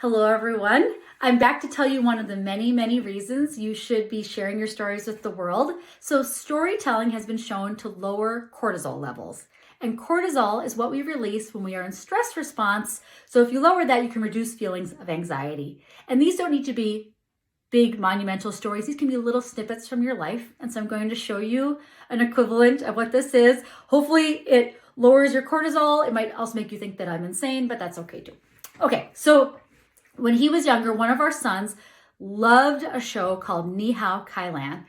Hello, everyone. I'm back to tell you one of the many, many reasons you should be sharing your stories with the world. So storytelling has been shown to lower cortisol levels. And cortisol is what we release when we are in stress response. So if you lower that, you can reduce feelings of anxiety. And these don't need to be big monumental stories. These can be little snippets from your life. And so I'm going to show you an equivalent of what this is. Hopefully it lowers your cortisol. It might also make you think that I'm insane, but that's okay too. Okay, so when he was younger, one of our sons loved a show called Ni Hao Kai Lan.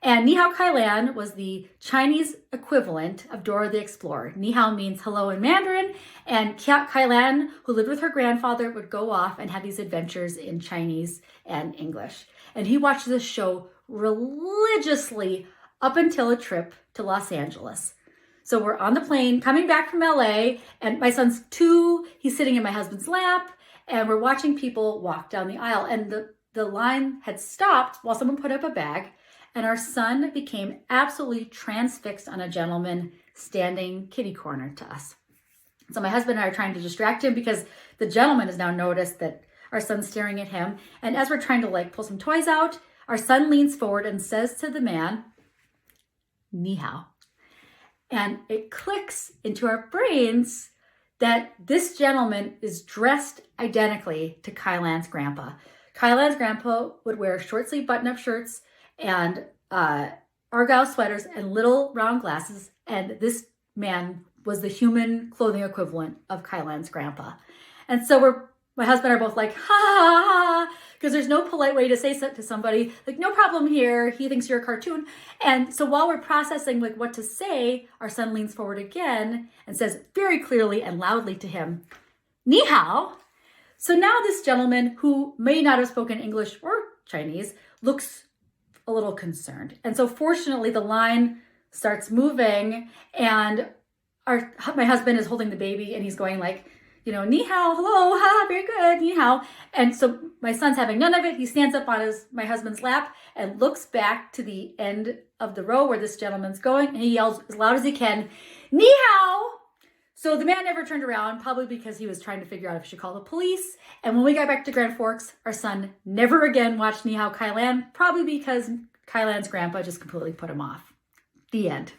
And Ni Hao Kai Lan was the Chinese equivalent of Dora the Explorer. Ni Hao means hello in Mandarin, and Kai Lan, who lived with her grandfather, would go off and have these adventures in Chinese and English. And he watched this show religiously up until a trip to Los Angeles. So we're on the plane coming back from LA, and my son's 2, he's sitting in my husband's lap, and we're watching people walk down the aisle, and the line had stopped while someone put up a bag, and our son became absolutely transfixed on a gentleman standing kitty corner to us. So my husband and I are trying to distract him because the gentleman has now noticed that our son's staring at him. And as we're trying to pull some toys out, our son leans forward and says to the man, "Ni hao." And it clicks into our brains that this gentleman is dressed identically to Kai Lan's grandpa. Kai Lan's grandpa would wear short sleeve button-up shirts and argyle sweaters and little round glasses. And this man was the human clothing equivalent of Kai Lan's grandpa. And so my husband and I are both like, ha, ha, ha, because there's no polite way to say to somebody, no problem here, he thinks you're a cartoon. And so while we're processing what to say, our son leans forward again and says very clearly and loudly to him, "Ni hao." So now this gentleman, who may not have spoken English or Chinese, looks a little concerned. And so fortunately the line starts moving, and my husband is holding the baby and he's going "Ni hao, hello, ha, very good, ni hao." And so my son's having none of it. He stands up on my husband's lap and looks back to the end of the row where this gentleman's going, and he yells as loud as he can, "Ni hao!" So the man never turned around, probably because he was trying to figure out if he should call the police. And when we got back to Grand Forks, our son never again watched Ni Hao Kai Lan, probably because Kai Lan's grandpa just completely put him off. The end.